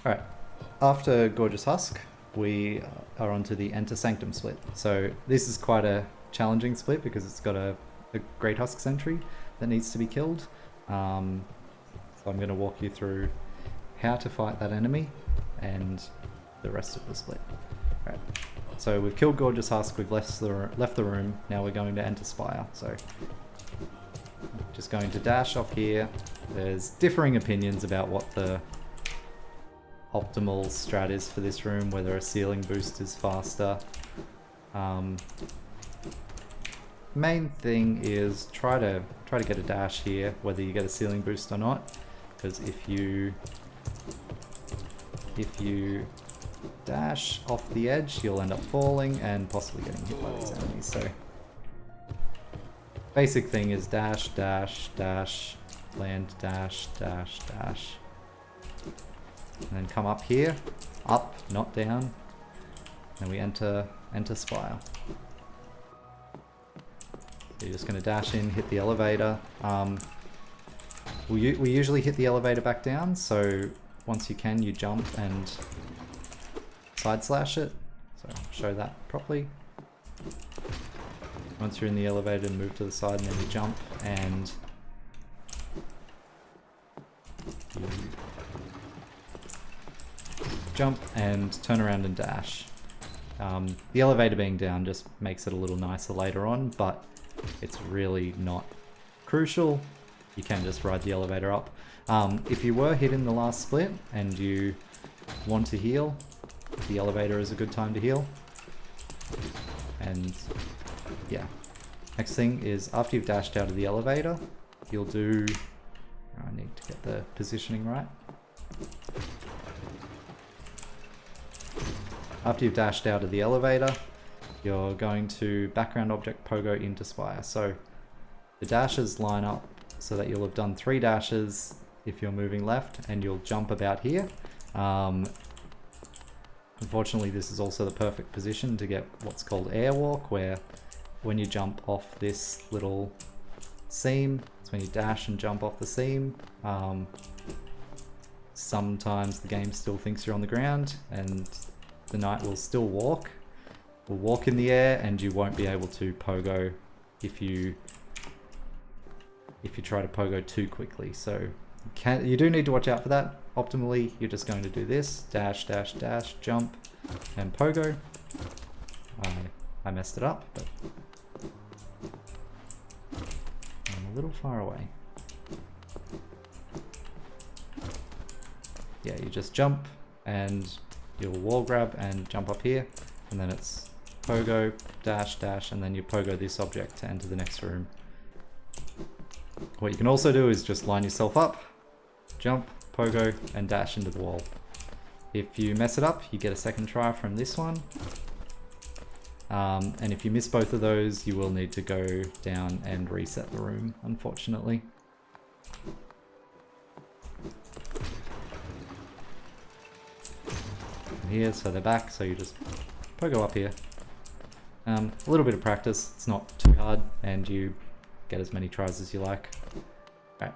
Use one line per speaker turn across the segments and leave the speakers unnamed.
Alright, after Gorgeous Husk, we are onto the Enter Sanctum split. So this is quite a challenging split because it's got a Great Husk sentry that needs to be killed. So I'm going to walk you through how to fight that enemy and the rest of the split. Alright, so we've killed Gorgeous Husk, we've left the room, now we're going to enter Spire. So just going to dash off here. There's differing opinions about what the optimal strat is for this room, whether a ceiling boost is faster. Main thing is try to get a dash here, whether you get a ceiling boost or not, because if you dash off the edge, you'll end up falling and possibly getting hit by these enemies. So basic thing is dash, dash, dash, land, dash, dash, dash. And then come up here, up, not down, and we enter Spire. So you're just going to dash in, hit the elevator. We usually hit the elevator back down, so once you can, you jump and side slash it. So I'll show that properly. Once you're in the elevator, move to the side and then you jump and turn around and dash. The elevator being down just makes it a little nicer later on, but it's really not crucial. You can just ride the elevator up. If you were hit in the last split and you want to heal, the elevator is a good time to heal. And yeah. Next thing is after you've dashed out of the elevator, you'll do... I need to get the positioning right. After you've dashed out of the elevator, you're going to background object pogo into Spire. So the dashes line up so that you'll have done 3 dashes if you're moving left, and you'll jump about here. Unfortunately, this is also the perfect position to get what's called airwalk, where when you jump off this little seam, it's when you dash and jump off the seam. Sometimes the game still thinks you're on the ground, and the knight will still walk in the air, and you won't be able to pogo if you try to pogo too quickly. So you do need to watch out for that. Optimally, you're just going to do this: dash, dash, dash, jump, and pogo. I messed it up, but I'm a little far away. Yeah, you just jump and you'll wall grab and jump up here, and then it's pogo, dash, dash, and then you pogo this object to enter the next room. What you can also do is just line yourself up, jump, pogo, and dash into the wall. If you mess it up, you get a second try from this one. And if you miss both of those, you will need to go down and reset the room, unfortunately. Here, so they're back, so you just pogo up here. A little bit of practice, it's not too hard, and you get as many tries as you like. Right.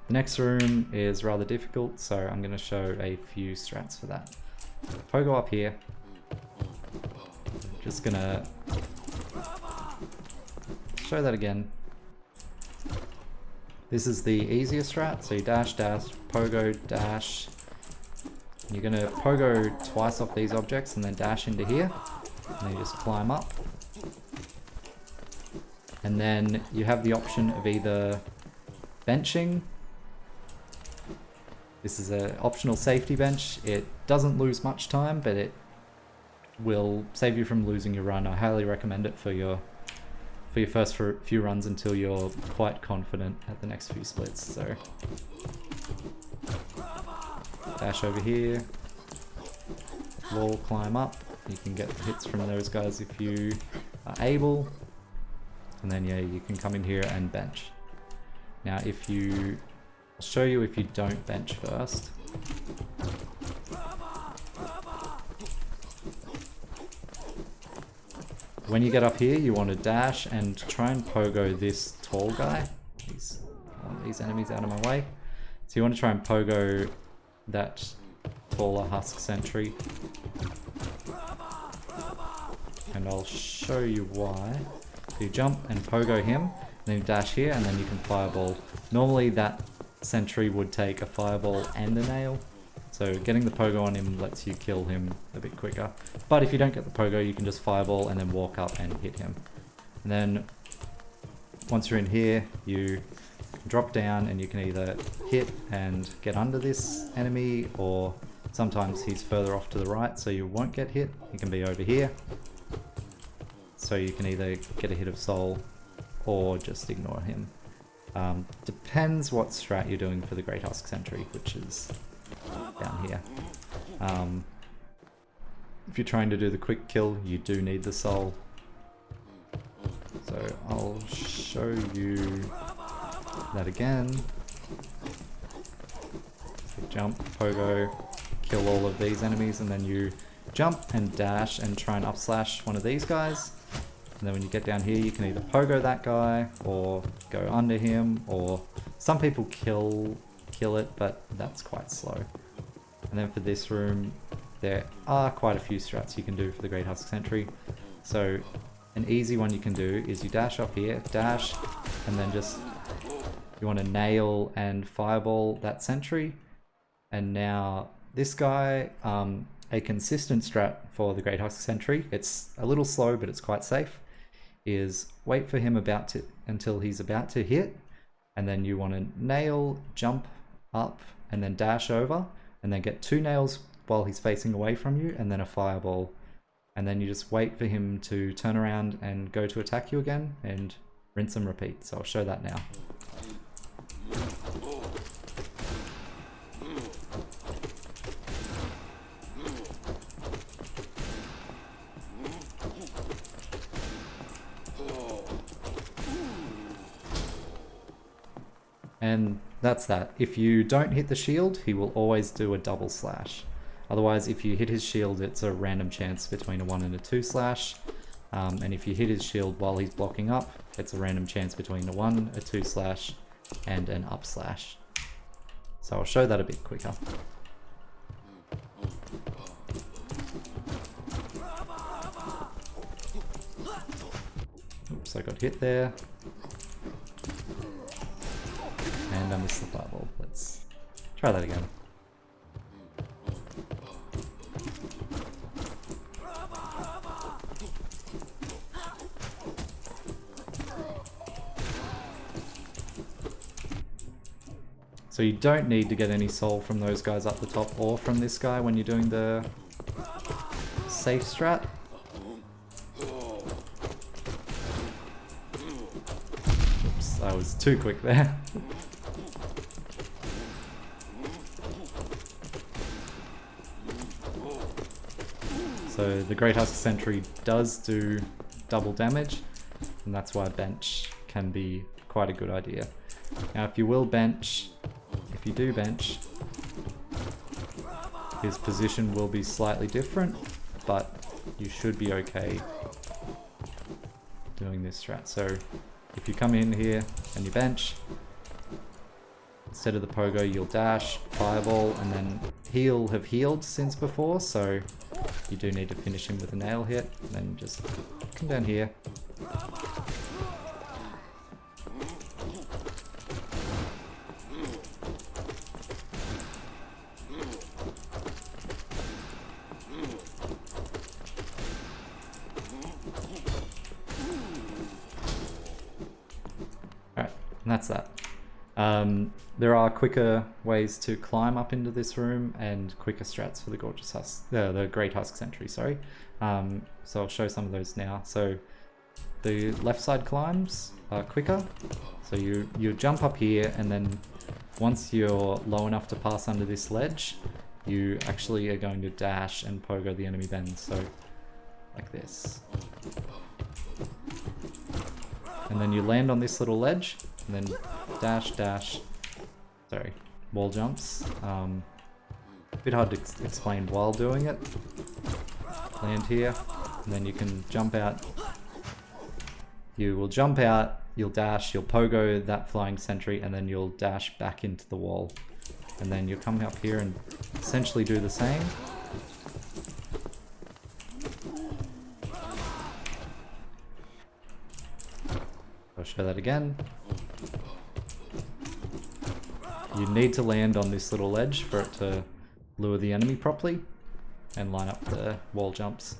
The next room is rather difficult, so I'm going to show a few strats for that. Pogo up here. Just gonna show that again. This is the easier strat, so you dash, dash, pogo, dash. You're gonna pogo twice off these objects and then dash into here, and then you just climb up. And then you have the option of either benching. This is an optional safety bench. It doesn't lose much time, but it will save you from losing your run. I highly recommend it for your first few runs until you're quite confident at the next few splits. So dash over here, wall climb up. You can get hits from those guys if you are able, and then yeah, you can come in here and bench. Now I'll show you if you don't bench first. When you get up here, you want to dash and try and pogo this tall guy. These enemies out of my way. So you want to try and pogo that taller husk sentry. And I'll show you why. So you jump and pogo him, then you dash here, and then you can fireball. Normally that sentry would take a fireball and a nail, so getting the pogo on him lets you kill him a bit quicker. But if you don't get the pogo, you can just fireball and then walk up and hit him. And then once you're in here, you drop down and you can either hit and get under this enemy, or sometimes he's further off to the right so you won't get hit. He can be over here. So you can either get a hit of soul or just ignore him. Depends what strat you're doing for the Great Husk Sentry, which is down here. If you're trying to do the quick kill, you do need the soul. So I'll show you that again. So jump, pogo, kill all of these enemies, and then you jump and dash and try and up slash one of these guys. And then when you get down here, you can either pogo that guy or go under him, or some people kill it, but that's quite slow. And then for this room, there are quite a few strats you can do for the Great Husk Sentry. So an easy one you can do is you dash up here, dash, and then just you want to nail and fireball that sentry. And now this guy, a consistent strat for the Great Husk Sentry, it's a little slow but it's quite safe, is wait for him until he's about to hit, and then you want to nail, jump up, and then dash over, and then get 2 nails while he's facing away from you, and then a fireball. And then you just wait for him to turn around and go to attack you again, and rinse and repeat. So I'll show that now. And that's that. If you don't hit the shield, he will always do a double slash. Otherwise, if you hit his shield, it's a random chance between a 1 and a 2 slash. And if you hit his shield while he's blocking up, it's a random chance between a 1, a 2 slash, and an up slash. So I'll show that a bit quicker. Oops, I got hit there. And I missed the fireball. Let's try that again. So you don't need to get any soul from those guys up the top or from this guy when you're doing the safe strat. Oops, I was too quick there. So the Great Husk Sentry does do double damage, and that's why bench can be quite a good idea. Now if you will bench, if you do bench, his position will be slightly different, but you should be okay doing this strat. So if you come in here and you bench, instead of the pogo you'll dash, fireball, and then he'll have healed since before, so you do need to finish him with a nail hit, and then just come down here. Alright, and that's that. There are quicker ways to climb up into this room and quicker strats for the the Great Husk Sentry, sorry. So I'll show some of those now. So the left side climbs are quicker. So you jump up here, and then once you're low enough to pass under this ledge, you actually are going to dash and pogo the enemy then. So like this. And then you land on this little ledge, and then dash, dash, sorry, wall jumps. A bit hard to explain while doing it. Land here, and then you can jump out. You will jump out, you'll dash, you'll pogo that flying sentry, and then you'll dash back into the wall. and then you'll come up here and essentially do the same. I'll show that again. You need to land on this little ledge for it to lure the enemy properly and line up the wall jumps.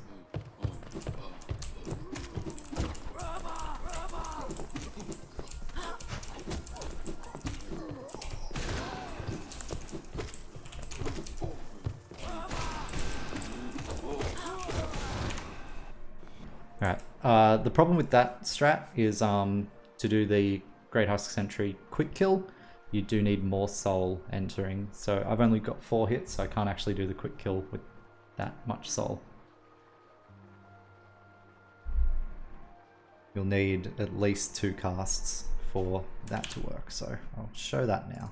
Alright, the problem with that strat is to do the Great Husk Sentry quick kill, you do need more soul entering. So I've only got 4 hits, so I can't actually do the quick kill with that much soul. You'll need at least 2 casts for that to work, so I'll show that now.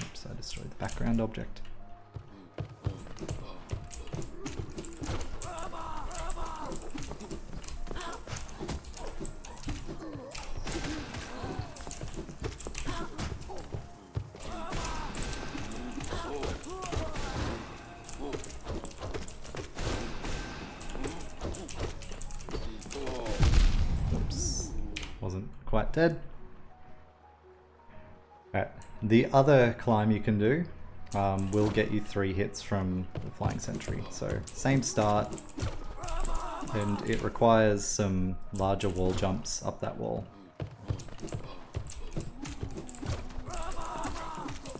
Oops, I destroyed the background object. Quite dead. Alright, the other climb you can do will get you 3 hits from the Flying Sentry. So same start, and it requires some larger wall jumps up that wall.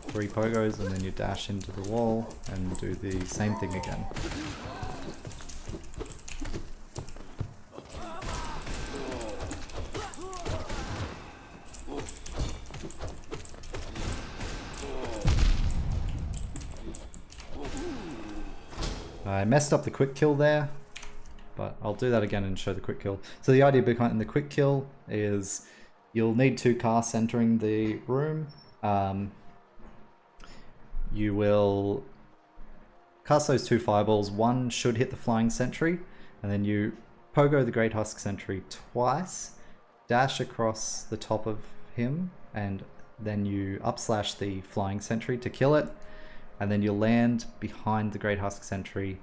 3 pogos and then you dash into the wall and do the same thing again. I messed up the quick kill there, but I'll do that again and show the quick kill. So the idea behind the quick kill is you'll need 2 casts entering the room. You will cast those 2 fireballs. One should hit the Flying Sentry, and then you pogo the Great Husk Sentry twice, dash across the top of him, and then you upslash the Flying Sentry to kill it. And then you'll land behind the Great Husk Sentry.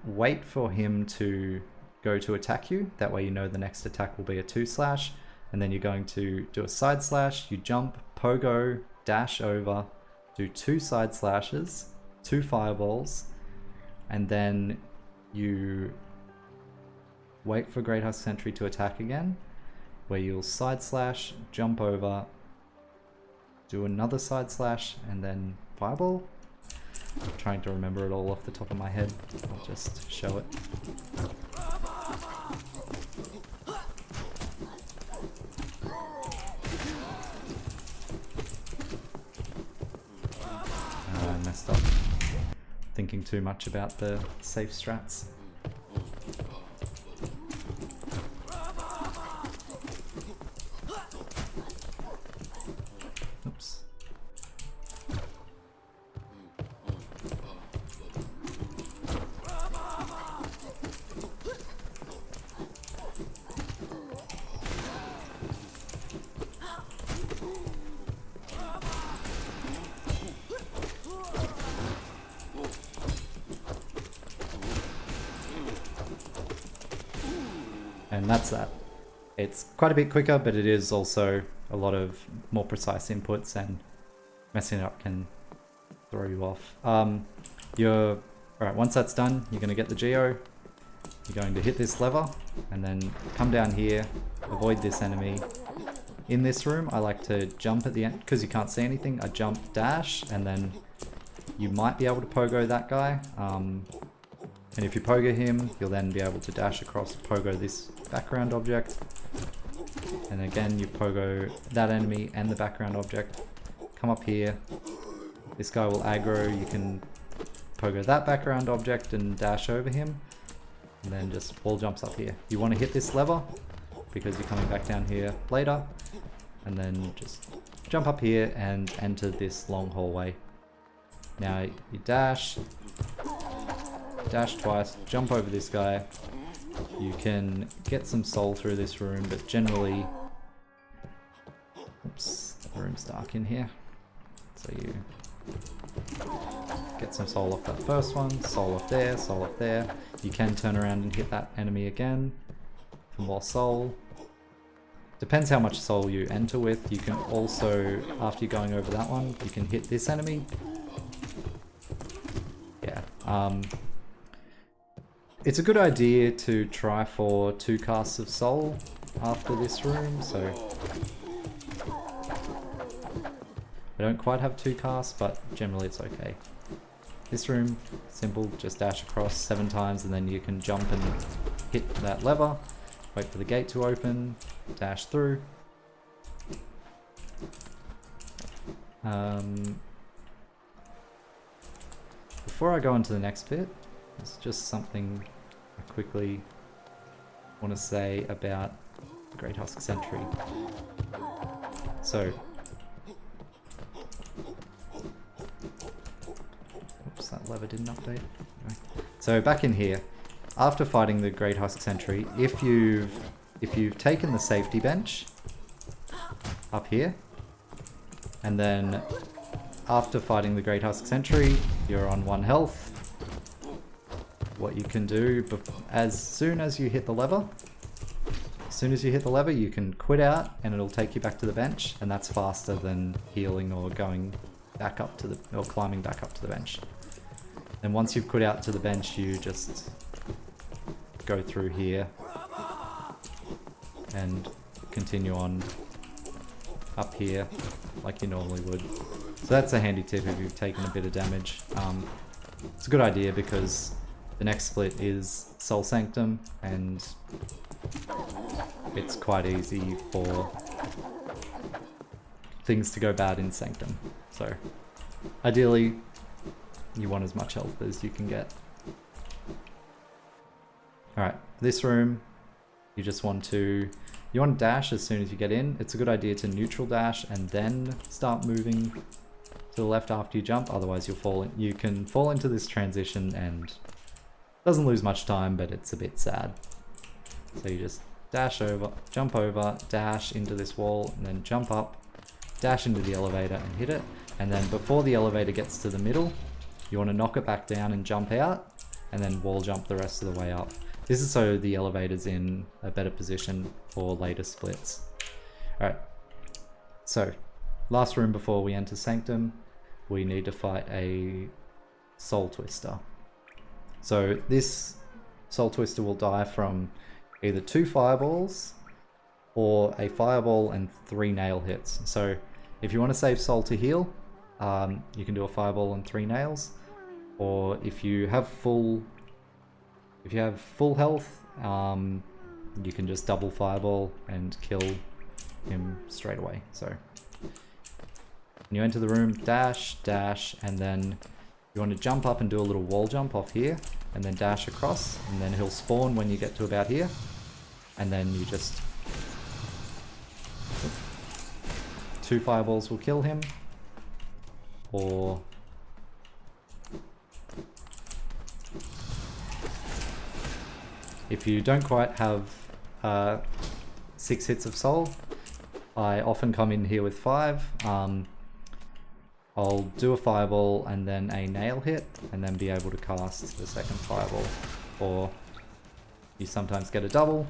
Wait for him to go to attack you. That way you know the next attack will be a 2/slash. And then you're going to do a side slash. You jump, pogo, dash over, do 2 side slashes, 2 fireballs. And then you wait for Great Husk Sentry to attack again. Where you'll side slash, jump over, do another side slash, and then fireball. I'm trying to remember it all off the top of my head. I'll just show it. I messed up thinking too much about the safe strats. And that's that. It's quite a bit quicker, but it is also a lot of more precise inputs, and messing it up can throw you off. Alright, once that's done, you're going to get the Geo. You're going to hit this lever, and then come down here, avoid this enemy. In this room, I like to jump at the end, because you can't see anything. I jump, dash, and then you might be able to pogo that guy. And if you pogo him, you'll then be able to dash across, pogo this background object. And again, you pogo that enemy and the background object. Come up here. This guy will aggro. You can pogo that background object and dash over him. And then just wall jumps up here. You want to hit this lever because you're coming back down here later. And then just jump up here and enter this long hallway. Now you dash twice, jump over this guy. You can get some soul through this room, but generally Oops, the room's dark in here. So you get some soul off that first one, soul off there, soul off there. You can turn around and hit that enemy again for more soul. Depends how much soul you enter with. You can also, after you're going over that one, you can hit this enemy. Yeah. It's a good idea to try for 2 casts of soul after this room, so I don't quite have 2 casts, but generally it's okay. This room, simple, just dash across 7 times and then you can jump and hit that lever, wait for the gate to open, dash through. Before I go on to the next bit, there's just something I quickly want to say about the Great Husk Sentry. So, oops, that lever didn't update. Anyway. So back in here, after fighting the Great Husk Sentry, if you've taken the safety bench up here, and then after fighting the Great Husk Sentry, you're on 1 health. What you can do, as soon as you hit the lever, you can quit out and it'll take you back to the bench, and that's faster than healing or going back up to the, or climbing back up to the bench. And once you've quit out to the bench, you just go through here and continue on up here like you normally would. So that's a handy tip if you've taken a bit of damage. It's a good idea because the next split is Soul Sanctum, and it's quite easy for things to go bad in Sanctum. So ideally, you want as much health as you can get. Alright, this room, you just want to dash as soon as you get in. It's a good idea to neutral dash and then start moving to the left after you jump, otherwise you can fall into this transition and doesn't lose much time, but it's a bit sad. So you just dash over, jump over, dash into this wall, and then jump up, dash into the elevator and hit it. And then before the elevator gets to the middle, you want to knock it back down and jump out, and then wall jump the rest of the way up. This is so the elevator's in a better position for later splits. Alright, so last room before we enter Sanctum, we need to fight a Soul Twister. So this Soul Twister will die from either 2 fireballs or a fireball and 3 nail hits. So if you want to save soul to heal, you can do a fireball and 3 nails. Or if you have full health, you can just double fireball and kill him straight away. So when you enter the room, dash, dash, and then you want to jump up and do a little wall jump off here, and then dash across, and then he'll spawn when you get to about here, and then you just 2 fireballs will kill him, or if you don't quite have 6 hits of soul, I often come in here with 5. I'll do a fireball and then a nail hit, and then be able to cast the second fireball. Or you sometimes get a double.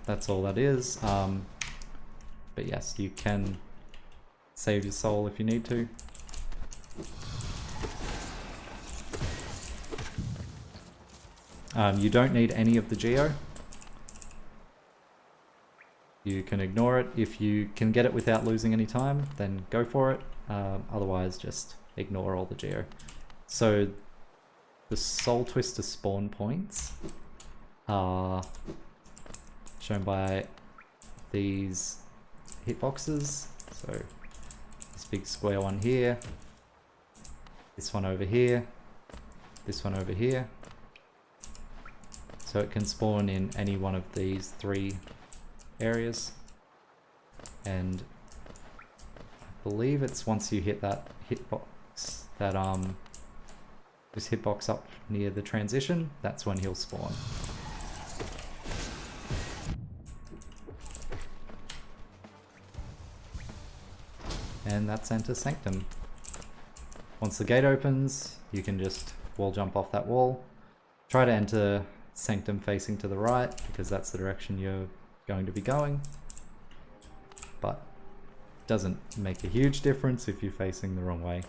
That's all that is. But yes, you can save your soul if you need to. You don't need any of the geo. You can ignore it. If you can get it without losing any time, then go for it. Otherwise, just ignore all the geo. So the Soul Twister spawn points are shown by these hitboxes. So this big square one here, this one over here, this one over here. So it can spawn in any one of these 3 areas, and I believe it's once you hit that hitbox, that Just hitbox up near the transition, that's when he'll spawn. And that's Enter Sanctum. Once the gate opens, you can just wall jump off that wall. Try to enter Sanctum facing to the right, because that's the direction you're going to be going. But it doesn't make a huge difference if you're facing the wrong way.